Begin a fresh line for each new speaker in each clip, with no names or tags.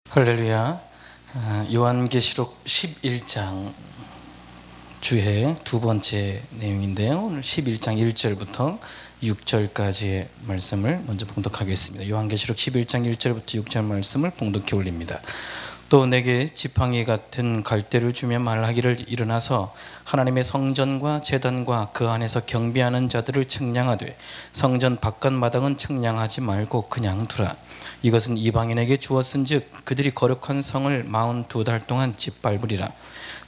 할렐루야. 요한계시록 11장 주의 두 번째 내용인데요. 오늘 11장 1절부터 6절까지의 말씀을 먼저 봉독하겠습니다. 요한계시록 11장 1절부터 6절 말씀을 봉독해 올립니다. 또 내게 지팡이 같은 갈대를 주며 말하기를, 일어나서 하나님의 성전과 제단과 그 안에서 경배하는 자들을 측량하되 성전 바깥 마당은 측량하지 말고 그냥 두라. 이것은 이방인에게 주었은즉 그들이 거룩한 성을 42달 동안 짓밟으리라.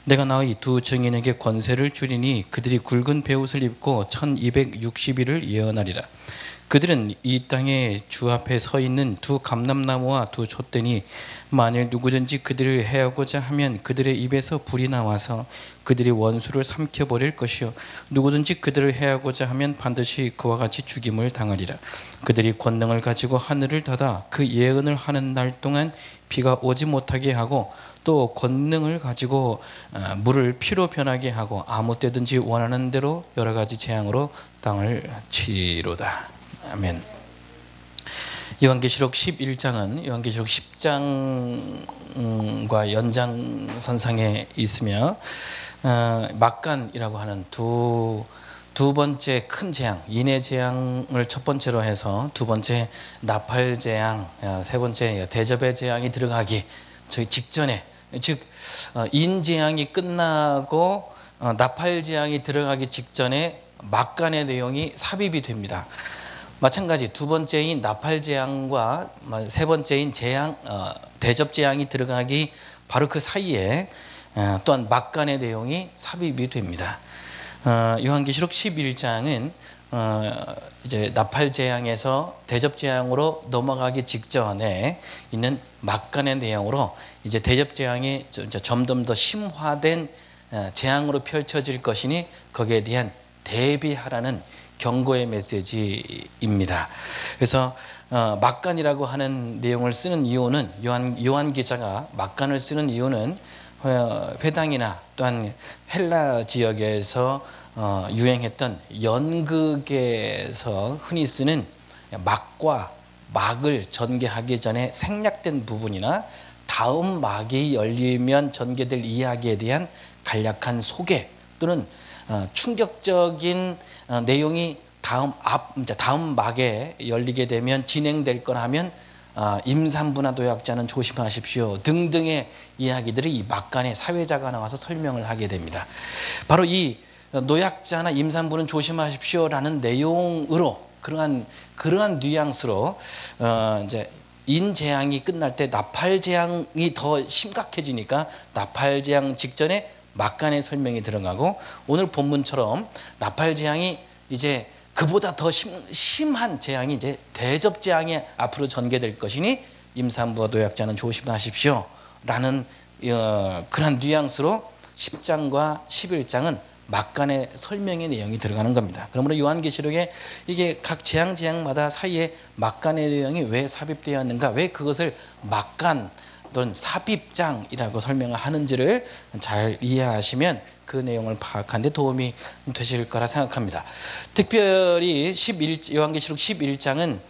내가 나의 두 증인에게 권세를 주리니 그들이 굵은 베옷을 입고 1260일을 예언하리라. 그들은 이 땅에 주 앞에 서 있는 두 감람나무와 두 촛대니 만일 누구든지 그들을 해하고자 하면 그들의 입에서 불이 나와서 그들이 원수를 삼켜버릴 것이요 누구든지 그들을 해하고자 하면 반드시 그와 같이 죽임을 당하리라. 그들이 권능을 가지고 하늘을 닫아 그 예언을 하는 날 동안 비가 오지 못하게 하고 또 권능을 가지고 물을 피로 변하게 하고 아무 때든지 원하는 대로 여러 가지 재앙으로 땅을 치리로다. 아멘. 요한계시록 11장은 요한계시록 10장과 연장선상에 있으며 막간이라고 하는 두 번째 큰 재앙, 인해 재앙을 첫 번째로 해서 두 번째 나팔 재앙, 세 번째 대접의 재앙이 들어가기 직전에, 즉 인재앙이 끝나고 나팔 재앙이 들어가기 직전에 막간의 내용이 삽입이 됩니다. 마찬가지 두 번째인 나팔 재앙과 세 번째인 재앙, 대접 재앙이 들어가기 바로 그 사이에 또한 막간의 내용이 삽입이 됩니다. 요한계시록 11장은 이제 나팔 재앙에서 대접 재앙으로 넘어가기 직전에 있는 막간의 내용으로 이제 대접 재앙이 점점 더 심화된 재앙으로 펼쳐질 것이니 거기에 대한 대비하라는 경고의 메시지입니다. 그래서 막간이라고 하는 내용을 쓰는 이유는 요한 기자가 막간을 쓰는 이유는 회당이나 또한 헬라 지역에서 유행했던 연극에서 흔히 쓰는 막과 막을 전개하기 전에 생략된 부분이나 다음 막이 열리면 전개될 이야기에 대한 간략한 소개 또는 충격적인 내용이 다음 막에 열리게 되면 진행될 거라면 임산부나 노약자는 조심하십시오 등등의 이야기들이 이 막간에 사회자가 나와서 설명을 하게 됩니다. 바로 이 노약자나 임산부는 조심하십시오라는 내용으로 그러한 뉘앙스로 이제 인재앙이 끝날 때 나팔 재앙이 더 심각해지니까 나팔 재앙 직전에 막간의 설명이 들어가고, 오늘 본문처럼 나팔 재앙이 이제 그보다 더 심한 재앙이 이제 대접 재앙이 앞으로 전개될 것이니 임산부와 노약자는 조심하십시오 라는 그런 뉘앙스로 10장과 11장은 막간의 설명의 내용이 들어가는 겁니다. 그러므로 요한계시록에 이게 각 재앙마다 사이에 막간의 내용이 왜 삽입되었는가, 왜 그것을 막간 또는 삽입장이라고 설명을 하는지를 잘 이해하시면 그 내용을 파악하는 데 도움이 되실 거라 생각합니다. 특별히 요한계시록 11장은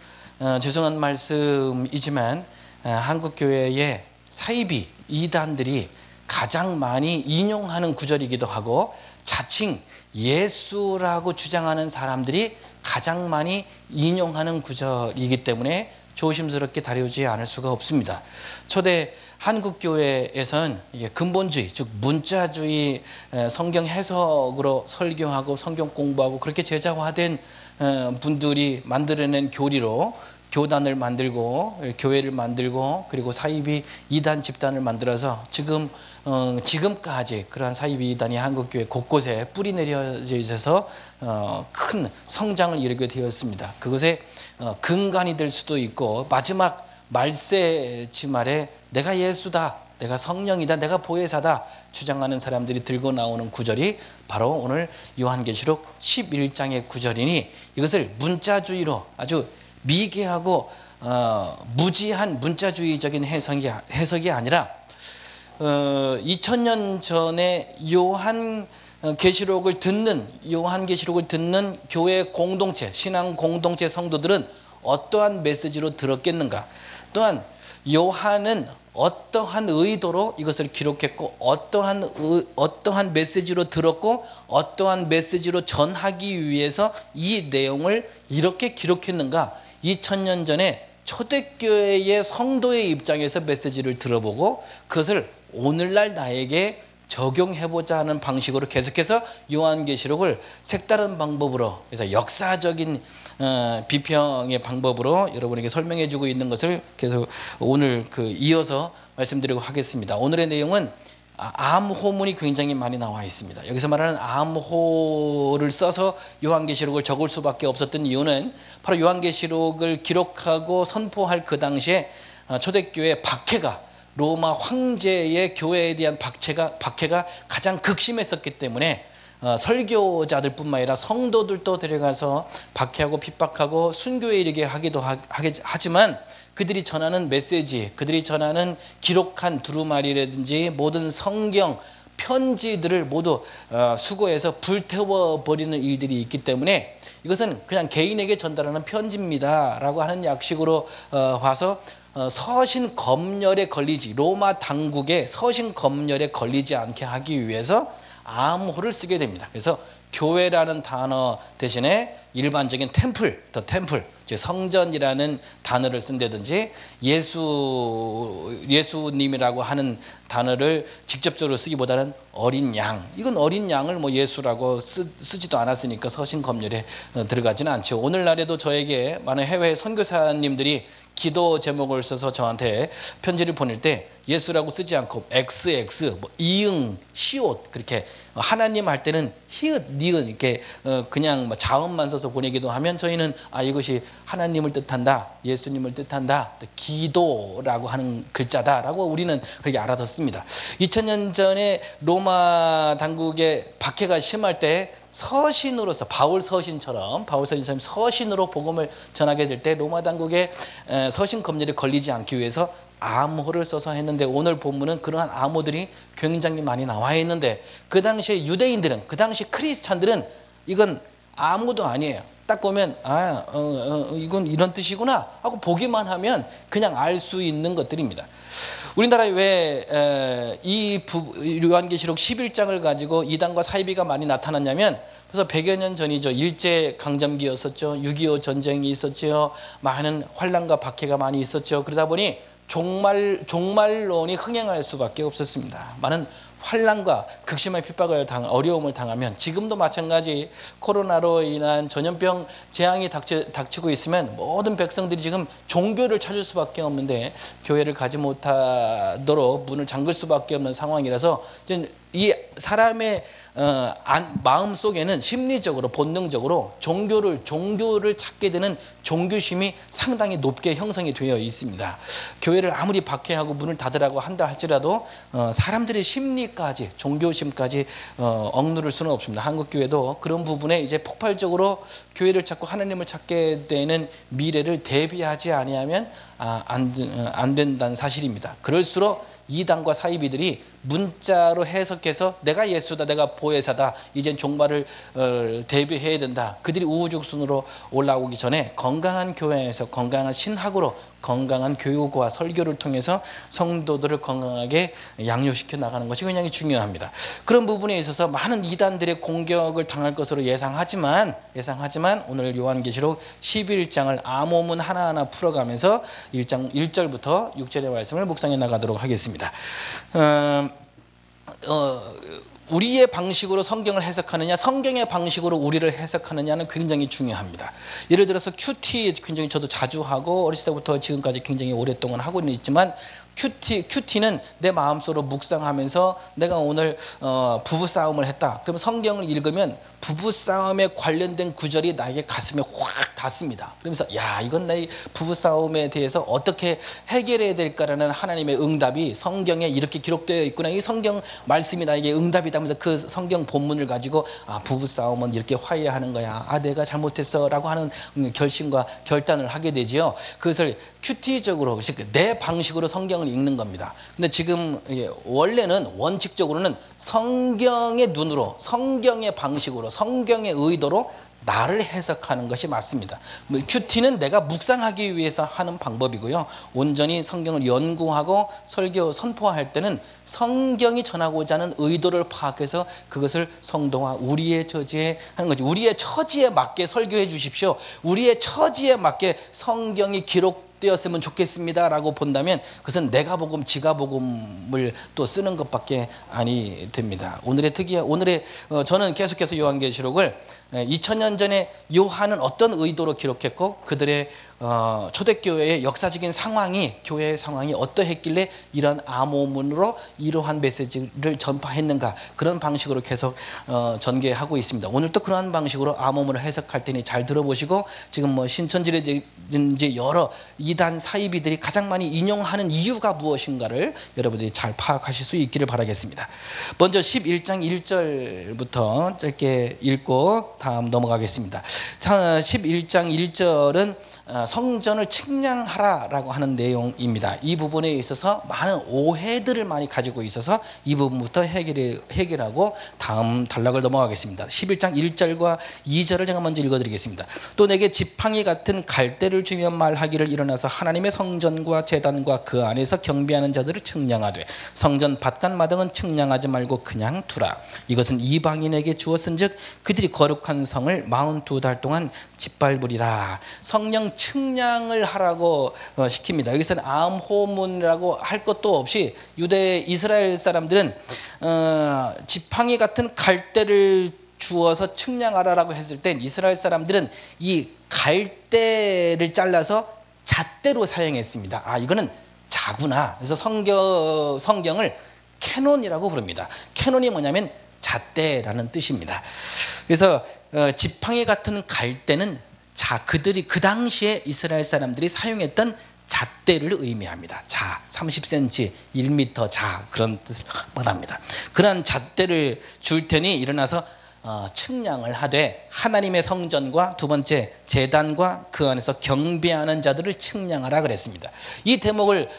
죄송한 말씀이지만 한국교회의 사이비 이단들이 가장 많이 인용하는 구절이기도 하고 자칭 예수라고 주장하는 사람들이 가장 많이 인용하는 구절이기 때문에 조심스럽게 다루지 않을 수가 없습니다. 초대 한국교회에서는 이게 근본주의, 즉 문자주의 성경 해석으로 설교하고 성경 공부하고 그렇게 제자화된 분들이 만들어낸 교리로 교단을 만들고 교회를 만들고 그리고 사이비 이단 집단을 만들어서 지금까지 그러한 사이비 이단이 한국교회 곳곳에 뿌리 내려져 있어서 큰 성장을 이루게 되었습니다. 그것의 근간이 될 수도 있고 마지막 말세지 말에 내가 예수다, 내가 성령이다, 내가 보혜사다 주장하는 사람들이 들고 나오는 구절이 바로 오늘 요한계시록 11장의 구절이니 이것을 문자주의로 아주 미개하고 무지한 문자주의적인 해석이 아니라 2000년 전에 요한계시록을 듣는 교회 공동체, 신앙 공동체 성도들은 어떠한 메시지로 들었겠는가? 또한 요한은 어떠한 의도로 이것을 기록했고 어떠한 메시지로 들었고 어떠한 메시지로 전하기 위해서 이 내용을 이렇게 기록했는가. 2000년 전에 초대교회의 성도의 입장에서 메시지를 들어보고 그것을 오늘날 나에게 적용해보자 하는 방식으로 계속해서 요한계시록을 색다른 방법으로, 그래서 역사적인 비평의 방법으로 여러분에게 설명해주고 있는 것을 계속 오늘 이어서 말씀드리고 하겠습니다. 오늘의 내용은 암호문이 굉장히 많이 나와 있습니다. 여기서 말하는 암호를 써서 요한계시록을 적을 수밖에 없었던 이유는 바로 요한계시록을 기록하고 선포할 그 당시에 초대교회 박해가, 로마 황제의 교회에 대한 박해가 가장 극심했었기 때문에 설교자들뿐만 아니라 성도들도 데려가서 박해하고 핍박하고 순교에 이르게 하기도 하지만 그들이 전하는 메시지, 그들이 전하는 기록한 두루마리라든지 모든 성경 편지들을 모두 수거해서 불태워버리는 일들이 있기 때문에 이것은 그냥 개인에게 전달하는 편지입니다 라고 하는 약식으로 봐서 서신 검열에 걸리지, 로마 당국의 서신 검열에 걸리지 않게 하기 위해서 암호를 쓰게 됩니다. 그래서 교회라는 단어 대신에 일반적인 템플, 더 템플, 즉 성전이라는 단어를 쓴다든지 예수님이라고 하는 단어를 직접적으로 쓰기보다는 어린 양, 이건 어린 양을 뭐 예수라고 쓰지도 않았으니까 서신 검열에 들어가지는 않죠. 오늘날에도 저에게 많은 해외 선교사님들이 기도 제목을 써서 저한테 편지를 보낼 때 예수라고 쓰지 않고 XX, 뭐 이응, 시옷, 그렇게 하나님 할 때는 히읗, 니은 이렇게 그냥 자음만 써서 보내기도 하면 저희는 이것이 하나님을 뜻한다, 예수님을 뜻한다, 기도라고 하는 글자다라고 우리는 그렇게 알아듣습니다. 2000년 전에 로마 당국의 박해가 심할 때 서신으로서 바울 서신처럼 서신으로 복음을 전하게 될 때 로마 당국의 서신 검열에 걸리지 않기 위해서 암호를 써서 했는데 오늘 본문은 그러한 암호들이 굉장히 많이 나와 있는데 그 당시에 유대인들은, 그 당시 크리스찬들은 이건 아무도 아니에요. 딱 보면 이건 이런 뜻이구나 하고 보기만 하면 그냥 알 수 있는 것들입니다. 우리나라에 왜 이 요한계시록 11장을 가지고 이단과 사이비가 많이 나타났냐면 그래서 100여 년 전이죠. 일제강점기였었죠. 6.25 전쟁이 있었죠. 많은 환난과 박해가 많이 있었죠. 그러다 보니 종말론이 흥행할 수밖에 없었습니다. 많은 환난과 극심한 핍박을 어려움을 당하면 지금도 마찬가지 코로나로 인한 전염병 재앙이 닥치고 있으면 모든 백성들이 지금 종교를 찾을 수밖에 없는데 교회를 가지 못하도록 문을 잠글 수밖에 없는 상황이라서 이 사람의 마음 속에는 심리적으로 본능적으로 종교를 찾게 되는 종교심이 상당히 높게 형성이 되어 있습니다. 교회를 아무리 박해하고 문을 닫으라고 한다 할지라도 사람들의 심리까지, 종교심까지 억누를 수는 없습니다. 한국교회도 그런 부분에 이제 폭발적으로 교회를 찾고 하나님을 찾게 되는 미래를 대비하지 아니하면 안 된다는 사실입니다. 그럴수록 이단과 사이비들이 문자로 해석해서 내가 예수다, 내가 보혜사다, 이젠 종말을 대비해야 된다. 그들이 우후죽순으로 올라오기 전에 건강한 교회에서 건강한 신학으로 건강한 교육과 설교를 통해서 성도들을 건강하게 양육시켜 나가는 것이 굉장히 중요합니다. 그런 부분에 있어서 많은 이단들의 공격을 당할 것으로 예상하지만 오늘 요한계시록 11장을 암호문 하나하나 풀어가면서 1장 1절부터 6절의 말씀을 묵상해 나가도록 하겠습니다. 우리의 방식으로 성경을 해석하느냐, 성경의 방식으로 우리를 해석하느냐는 굉장히 중요합니다. 예를 들어서 큐티 굉장히 저도 자주 하고 어렸을 때부터 지금까지 굉장히 오랫동안 하고는 있지만 큐티는 내 마음속으로 묵상하면서 내가 오늘 부부싸움을 했다. 그러면 성경을 읽으면 부부싸움에 관련된 구절이 나에게 가슴에 확 닿습니다. 그러면서 이건 내 부부싸움에 대해서 어떻게 해결해야 될까라는 하나님의 응답이 성경에 이렇게 기록되어 있구나. 이 성경 말씀이 나에게 응답이다 하면서 그 성경 본문을 가지고 부부싸움은 이렇게 화해하는 거야. 내가 잘못했어 라고 하는 결심과 결단을 하게 되지요. 그것을 큐티적으로 내 방식으로 성경을 읽는 겁니다. 근데 지금 원래는 원칙적으로는 성경의 눈으로, 성경의 방식으로, 성경의 의도로 나를 해석하는 것이 맞습니다. 큐티는 내가 묵상하기 위해서 하는 방법이고요. 온전히 성경을 연구하고 설교 선포할 때는 성경이 전하고자 하는 의도를 파악해서 그것을 성도와 우리의 처지에 하는 거죠. 우리의 처지에 맞게 설교해 주십시오. 우리의 처지에 맞게 성경이 기록되었으면 좋겠습니다 라고 본다면 그것은 내가 복음, 지가 복음을 또 쓰는 것밖에 아니 됩니다. 오늘의 저는 계속해서 요한계시록을 2000년 전에 요한은 어떤 의도로 기록했고 그들의 초대교회의 역사적인 상황이, 교회의 상황이 어떠했길래 이런 암호문으로 이러한 메시지를 전파했는가, 그런 방식으로 계속 전개하고 있습니다. 오늘 또 그러한 방식으로 암호문을 해석할 테니 잘 들어보시고, 지금 신천지라든지 여러 이단 사이비들이 가장 많이 인용하는 이유가 무엇인가를 여러분들이 잘 파악하실 수 있기를 바라겠습니다. 먼저 11장 1절부터 짧게 읽고 다음 넘어가겠습니다. 11장 1절은 성전을 측량하라라고 하는 내용입니다. 이 부분에 있어서 많은 오해들을 많이 가지고 있어서 이 부분부터 해결하고 다음 단락을 넘어가겠습니다. 11장 1절과 2절을 제가 먼저 읽어드리겠습니다. 또 내게 지팡이 같은 갈대를 주며 말하기를, 일어나서 하나님의 성전과 제단과 그 안에서 경배하는 자들을 측량하되 성전 바깥 마당은 측량하지 말고 그냥 두라. 이것은 이방인에게 주었은즉 그들이 거룩한 성을 42달 동안 짓밟으리라. 성령 측량을 하라고 시킵니다. 여기서는 암호문이라고 할 것도 없이 유대 이스라엘 사람들은 지팡이 같은 갈대를 주어서 측량하라라고 했을 땐 이스라엘 사람들은 이 갈대를 잘라서 잣대로 사용했습니다. 이거는 자구나. 그래서 성경을 캐논이라고 부릅니다. 캐논이 뭐냐면 잣대라는 뜻입니다. 그래서 지팡이 같은 갈대는 그들이 그 당시에 이스라엘 사람들이 사용했던 잣대를 의미합니다. 30cm, 1m 그런 뜻을 말합니다. 그런 잣대를 줄 테니 일어나서 측량을 하되 하나님의 성전과 두 번째 제단과 그 안에서 경배하는 자들을 측량하라 그랬습니다. 이 대목을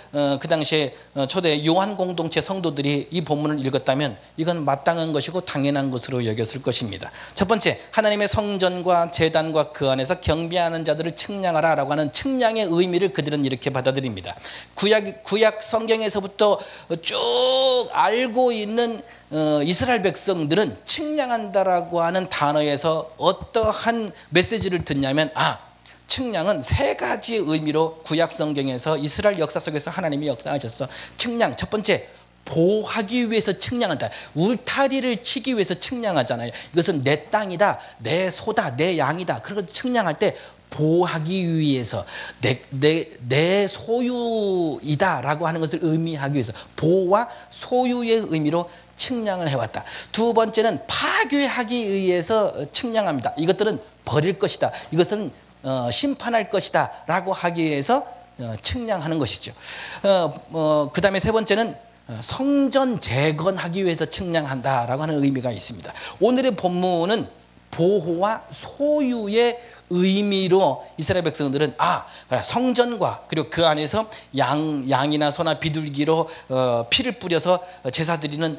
그 당시에 초대 요한 공동체 성도들이 이 본문을 읽었다면 이건 마땅한 것이고 당연한 것으로 여겼을 것입니다. 첫 번째, 하나님의 성전과 제단과 그 안에서 경배하는 자들을 측량하라 라고 하는 측량의 의미를 그들은 이렇게 받아들입니다. 구약 성경에서부터 쭉 알고 있는 이스라엘 백성들은 측량한다라고 하는 단어에서 어떠한 메시지를 듣냐면 측량은 세 가지 의미로 구약 성경에서 이스라엘 역사 속에서 하나님이 역사하셨어. 측량, 첫 번째, 보호하기 위해서 측량한다. 울타리를 치기 위해서 측량하잖아요. 이것은 내 땅이다, 내 소다, 내 양이다. 그걸 측량할 때 보호하기 위해서 내 소유이다라고 하는 것을 의미하기 위해서 보호와 소유의 의미로 측량을 해왔다. 두 번째는 파괴하기 위해서 측량합니다. 이것들은 버릴 것이다, 이것은 심판할 것이다 라고 하기 위해서 측량하는 것이죠. 그 다음에 세 번째는 성전 재건하기 위해서 측량한다라고 하는 의미가 있습니다. 오늘의 본문은 보호와 소유의 의미로 이스라엘 백성들은 성전과 그리고 그 안에서 양이나 소나 비둘기로 피를 뿌려서 제사 드리는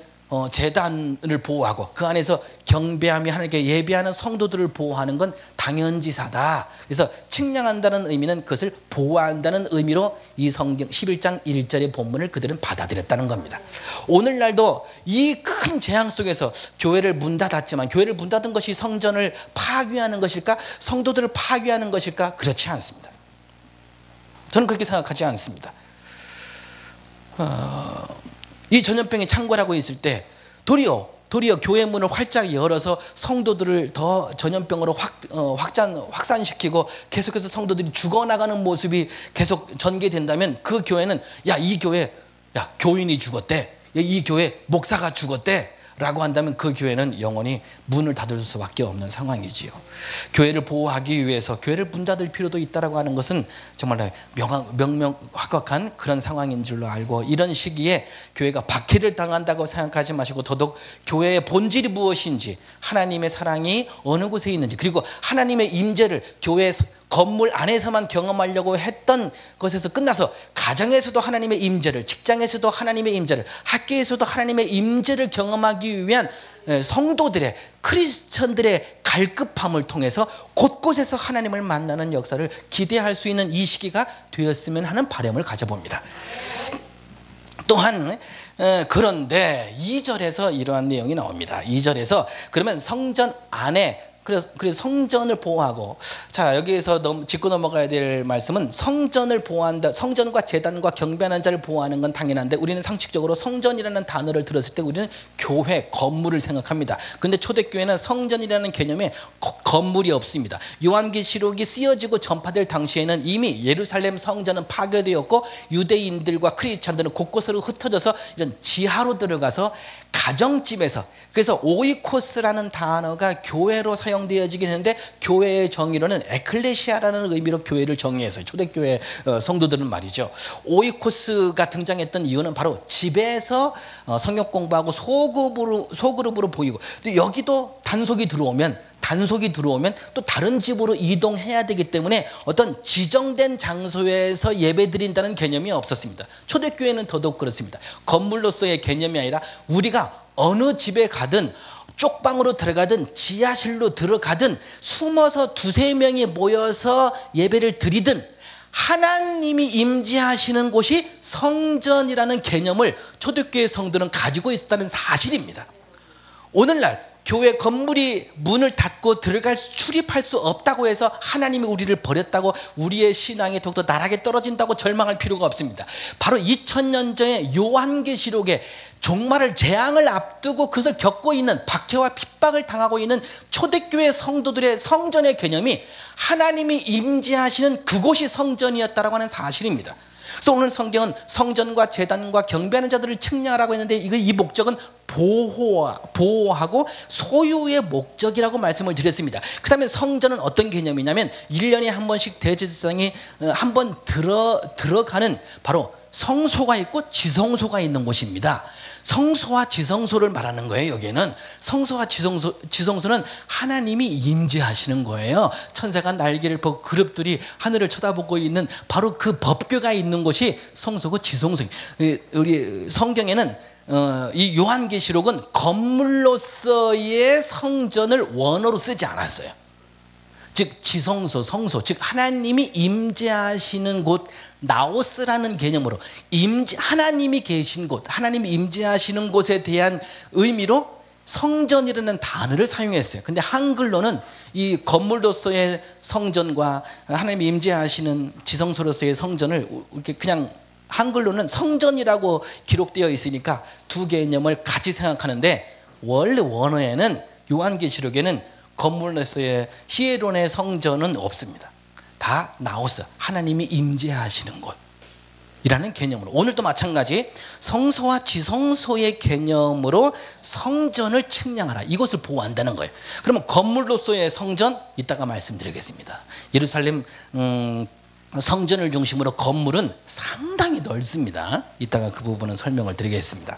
제단을 보호하고 그 안에서 경배하며 하나님께 예배하는 성도들을 보호하는 건 당연지사다. 그래서 측량한다는 의미는 그것을 보호한다는 의미로 이 성경 11장 1절의 본문을 그들은 받아들였다는 겁니다. 오늘날도 이 큰 재앙 속에서 교회를 문 닫았지만, 교회를 문 닫은 것이 성전을 파괴하는 것일까, 성도들을 파괴하는 것일까? 그렇지 않습니다. 저는 그렇게 생각하지 않습니다. 이 전염병이 창궐하고 있을 때 도리어 교회 문을 활짝 열어서 성도들을 더 전염병으로 확산시키고 계속해서 성도들이 죽어나가는 모습이 계속 전개된다면 그 교회는 이 교회 교인이 죽었대, 이 교회 목사가 죽었대 라고 한다면 그 교회는 영원히 문을 닫을 수밖에 없는 상황이지요. 교회를 보호하기 위해서 교회를 문 닫을 필요도 있다라고 하는 것은 정말 명명확확한 그런 상황인 줄로 알고, 이런 시기에 교회가 박해를 당한다고 생각하지 마시고 더더욱 교회의 본질이 무엇인지, 하나님의 사랑이 어느 곳에 있는지, 그리고 하나님의 임재를 교회 건물 안에서만 경험하려고 했던 것에서 끝나서 가정에서도 하나님의 임재를, 직장에서도 하나님의 임재를, 학교에서도 하나님의 임재를 경험하기 위한 성도들의, 크리스천들의 갈급함을 통해서 곳곳에서 하나님을 만나는 역사를 기대할 수 있는 이 시기가 되었으면 하는 바람을 가져봅니다. 또한 그런데 2절에서 이러한 내용이 나옵니다. 2절에서 그러면 성전 안에, 그래서 성전을 보호하고, 자 여기에서 짚고 넘어가야 될 말씀은 성전을 보호한다, 성전과 제단과 경배하는 자를 보호하는 건 당연한데 우리는 상식적으로 성전이라는 단어를 들었을 때 우리는 교회, 건물을 생각합니다. 근데 초대교회는 성전이라는 개념에 건물이 없습니다. 요한계시록이 쓰여지고 전파될 당시에는 이미 예루살렘 성전은 파괴되었고 유대인들과 크리스찬들은 곳곳으로 흩어져서 이런 지하로 들어가서 가정집에서, 그래서 오이코스라는 단어가 교회로 사용되어지긴 했는데 교회의 정의로는 에클레시아라는 의미로 교회를 정의했어요. 초대교회 성도들은 말이죠. 오이코스가 등장했던 이유는 바로 집에서 성경 공부하고 소그룹으로 보이고, 여기도 단속이 들어오면 또 다른 집으로 이동해야 되기 때문에 어떤 지정된 장소에서 예배 드린다는 개념이 없었습니다. 초대교회는 더더욱 그렇습니다. 건물로서의 개념이 아니라 우리가 어느 집에 가든 쪽방으로 들어가든 지하실로 들어가든 숨어서 두세 명이 모여서 예배를 드리든 하나님이 임재하시는 곳이 성전이라는 개념을 초대교회 성도는 가지고 있었다는 사실입니다. 오늘날 교회 건물이 문을 닫고 출입할 수 없다고 해서 하나님이 우리를 버렸다고 우리의 신앙이 더욱더 나락에 떨어진다고 절망할 필요가 없습니다. 바로 2000년 전에 요한계시록에 종말을 재앙을 앞두고 그것을 겪고 있는, 박해와 핍박을 당하고 있는 초대교회 성도들의 성전의 개념이 하나님이 임재하시는 그곳이 성전이었다라고 하는 사실입니다. 그래서 오늘 성경은 성전과 제단과 경배하는 자들을 측량하라고 했는데 이 목적은 보호하고 소유의 목적이라고 말씀을 드렸습니다. 그 다음에 성전은 어떤 개념이냐면 1년에 한 번씩 대제사장이 한 번 들어가는 바로 성소가 있고 지성소가 있는 곳입니다. 성소와 지성소를 말하는 거예요. 여기에는 성소와 지성소는 하나님이 임재하시는 거예요. 천사가 날개를 펴고 그룹들이 하늘을 쳐다보고 있는 바로 그 법궤가 있는 곳이 성소고 지성소. 우리 성경에는 이 요한계시록은 건물로서의 성전을 원어로 쓰지 않았어요. 즉 지성소, 성소, 즉 하나님이 임재하시는 곳, 나오스라는 개념으로 하나님이 계신 곳, 하나님이 임재하시는 곳에 대한 의미로 성전이라는 단어를 사용했어요. 근데 한글로는 이 건물로서의 성전과 하나님이 임재하시는 지성소로서의 성전을 이렇게 그냥 한글로는 성전이라고 기록되어 있으니까 두 개념을 같이 생각하는데, 원래 원어에는 요한계시록에는 건물로서의 히에론의 성전은 없습니다. 다 나오스, 하나님이 임재하시는 곳이라는 개념으로, 오늘도 마찬가지 성소와 지성소의 개념으로 성전을 측량하라, 이것을 보호한다는 거예요. 그러면 건물로서의 성전 이따가 말씀드리겠습니다. 예루살렘 성전을 중심으로 건물은 상당히 넓습니다. 이따가 그 부분은 설명을 드리겠습니다.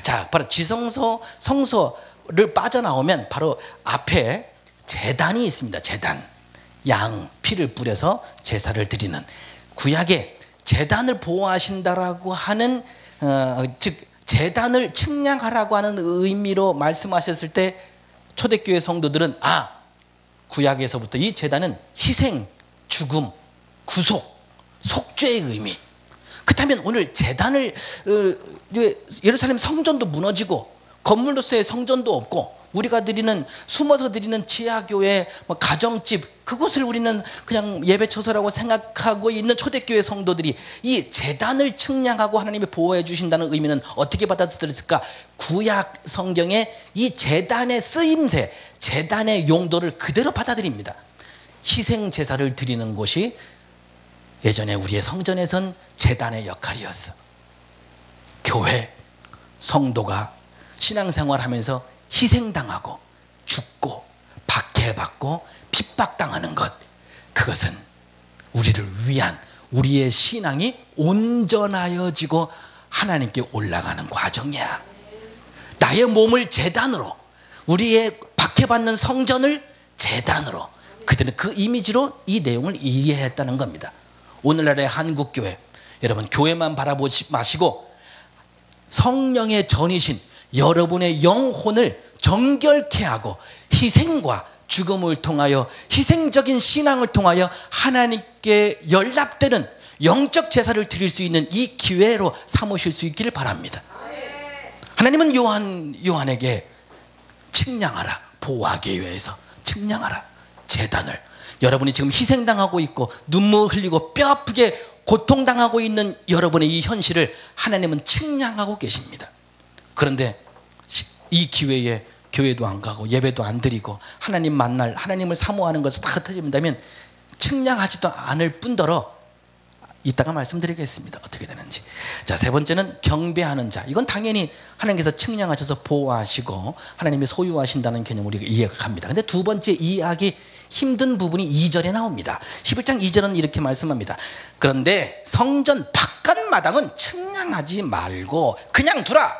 자, 바로 지성소, 성소를 빠져나오면 바로 앞에 제단이 있습니다. 제단, 양 피를 뿌려서 제사를 드리는, 구약에 제단을 보호하신다라고 하는 즉 제단을 측량하라고 하는 의미로 말씀하셨을 때 초대교회 성도들은 구약에서부터 이 제단은 희생, 죽음, 구속, 속죄의 의미. 그렇다면 오늘 제단을 예루살렘 성전도 무너지고 건물로서의 성전도 없고 우리가 숨어서 드리는 지하교회, 가정집, 그곳을 우리는 그냥 예배처소라고 생각하고 있는 초대교회 성도들이 이 제단을 측량하고 하나님이 보호해 주신다는 의미는 어떻게 받아들였을까? 구약 성경에 이 제단의 쓰임새, 제단의 용도를 그대로 받아들입니다. 희생 제사를 드리는 곳이 예전에 우리의 성전에선 제단의 역할이었어. 교회, 성도가 신앙생활하면서 희생당하고 죽고 박해받고 핍박당하는 것, 그것은 우리를 위한, 우리의 신앙이 온전하여지고 하나님께 올라가는 과정이야. 나의 몸을 제단으로, 우리의 박해받는 성전을 제단으로, 그들은 그 이미지로 이 내용을 이해했다는 겁니다. 오늘날의 한국교회, 여러분 교회만 바라보지 마시고 성령의 전이신 여러분의 영혼을 정결케 하고 희생과 죽음을 통하여 희생적인 신앙을 통하여 하나님께 연락되는 영적 제사를 드릴 수 있는 이 기회로 삼으실 수 있기를 바랍니다. 하나님은 요한에게 측량하라, 보호하기 위해서 측량하라, 제단을. 여러분이 지금 희생당하고 있고 눈물 흘리고 뼈 아프게 고통당하고 있는 여러분의 이 현실을 하나님은 측량하고 계십니다. 그런데 이 기회에 교회도 안 가고 예배도 안 드리고 하나님 만날, 하나님을 사모하는 것을 다 흩어진다면 측량하지도 않을 뿐더러 이따가 말씀드리겠습니다. 어떻게 되는지. 자, 세 번째는 경배하는 자. 이건 당연히 하나님께서 측량하셔서 보호하시고 하나님이 소유하신다는 개념을 우리가 이해합니다. 근데 두 번째 이해하기 힘든 부분이 2절에 나옵니다. 11장 2절은 이렇게 말씀합니다. 그런데 성전 바깥마당은 측량하지 말고 그냥 두라.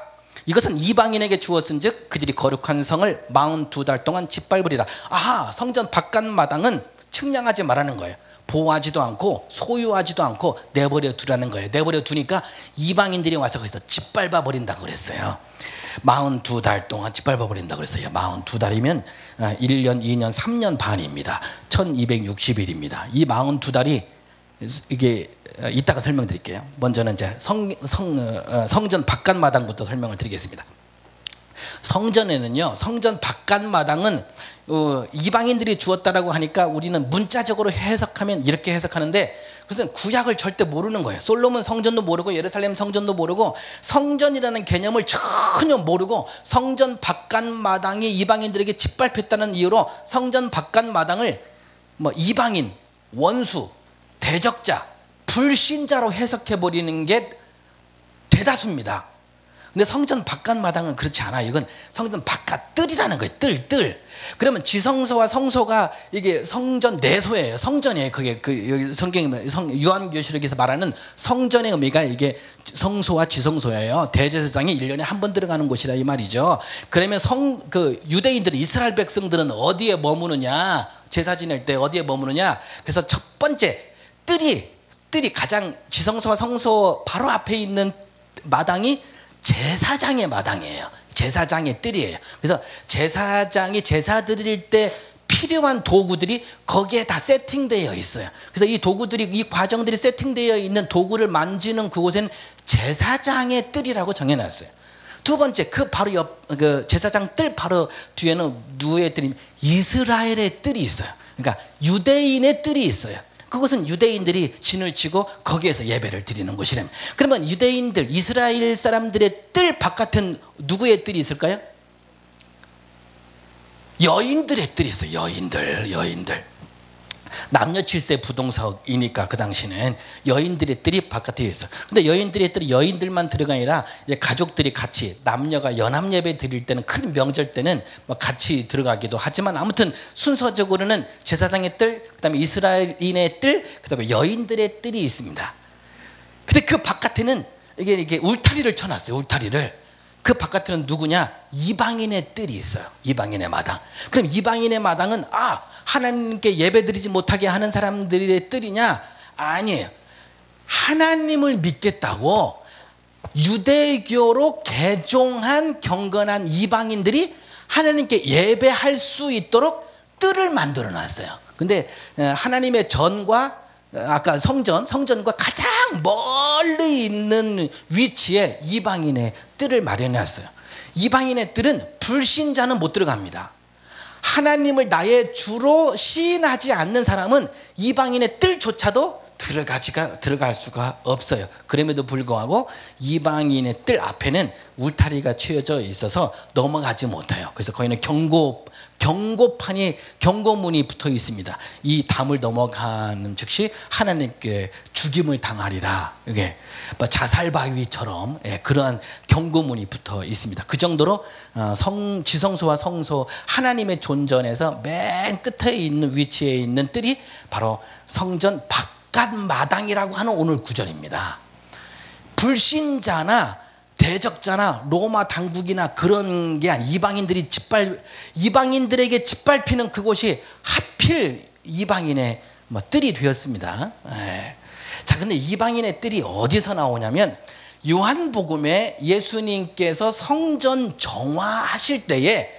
이것은 이방인에게 주었은즉 그들이 거룩한 성을 42달 동안 짓밟으리라. 아하, 성전 바깥마당은 측량하지 말라는 거예요. 보호하지도 않고 소유하지도 않고 내버려 두라는 거예요. 내버려 두니까 이방인들이 와서 거기서 짓밟아 버린다고 그랬어요. 42달 동안 짓밟아 버린다고 그랬어요. 42달이면 1년, 2년, 3년 반입니다. 1260일입니다. 이 42달이 이게 이따가 설명드릴게요. 먼저는 이제 성전 바깥마당부터 설명을 드리겠습니다. 성전에는요, 성전 바깥마당은 이방인들이 주었다라고 하니까 우리는 문자적으로 해석하면 이렇게 해석하는데 그것은 구약을 절대 모르는 거예요. 솔로몬 성전도 모르고 예루살렘 성전도 모르고 성전이라는 개념을 전혀 모르고 성전 바깥마당이 이방인들에게 짓밟혔다는 이유로 성전 바깥마당을 뭐 이방인, 원수, 대적자, 불신자로 해석해버리는 게 대다수입니다. 근데 성전 바깥마당은 그렇지 않아요. 이건 성전 바깥 뜰이라는 거예요. 뜰. 그러면 지성소와 성소가 이게 성전 내소예요. 성전이에요. 그게 여기 성경에 요한계시록에서 말하는 성전의 의미가 이게 성소와 지성소예요. 대제사장이 1년에 한 번 들어가는 곳이라 이 말이죠. 그러면 유대인들은, 이스라엘 백성들은 어디에 머무느냐? 제사 지낼 때 어디에 머무느냐? 그래서 첫 번째 뜰이 가장 지성소와 성소 바로 앞에 있는 마당이 제사장의 마당이에요. 제사장의 뜰이에요. 그래서 제사장이 제사 드릴 때 필요한 도구들이 거기에 다 세팅되어 있어요. 그래서 이 도구들이, 이 과정들이 세팅되어 있는 도구를 만지는 그곳엔 제사장의 뜰이라고 정해놨어요. 두 번째, 그 바로 옆 제사장 뜰 바로 뒤에는 누구의 뜰이? 이스라엘의 뜰이 있어요. 그러니까 유대인의 뜰이 있어요. 그것은 유대인들이 진을 치고 거기에서 예배를 드리는 곳이랍니다. 그러면 유대인들, 이스라엘 사람들의 뜰 바깥은 누구의 뜰이 있을까요? 여인들의 뜰이 있어요. 여인들. 남녀 7세 부동석이니까 그 당시는 여인들의 뜰이 바깥에 있어. 근데 여인들의 뜰이 여인들만 들어가 아니라 가족들이 같이, 남녀가 연합 예배 드릴 때는, 큰 명절 때는 같이 들어가기도 하지만 아무튼 순서적으로는 제사장의 뜰, 그다음에 이스라엘인의 뜰, 그다음에 여인들의 뜰이 있습니다. 근데 그 바깥에는 이게 울타리를 쳐놨어요. 울타리를. 그 바깥에는 누구냐? 이방인의 뜰이 있어요. 이방인의 마당. 그럼 이방인의 마당은 하나님께 예배드리지 못하게 하는 사람들의 뜰이냐? 아니에요. 하나님을 믿겠다고 유대교로 개종한 경건한 이방인들이 하나님께 예배할 수 있도록 뜰을 만들어 놨어요. 근데 하나님의 전과 아까 성전과 가장 멀리 있는 위치에 이방인의 뜰을 마련해 놨어요. 이방인의 뜰은 불신자는 못 들어갑니다. 하나님을 나의 주로 시인하지 않는 사람은 이방인의 뜰조차도 들어갈 수가 없어요. 그럼에도 불구하고 이방인의 뜰 앞에는 울타리가 치어져 있어서 넘어가지 못해요. 그래서 거기는 경고문이 붙어 있습니다. 이 담을 넘어가는 즉시 하나님께 죽임을 당하리라. 이게 자살바위처럼 그러한 경고문이 붙어 있습니다. 그 정도로 지성소와 성소, 하나님의 존전에서 맨 끝에 있는 위치에 있는 뜰이 바로 성전 바깥마당이라고 하는 오늘 구절입니다. 불신자나 대적자나 로마 당국이나 그런 게 이방인들에게 짓밟히는 그곳이 하필 이방인의 뜰이 되었습니다. 자, 근데 이방인의 뜰이 어디서 나오냐면 요한복음에 예수님께서 성전 정화하실 때에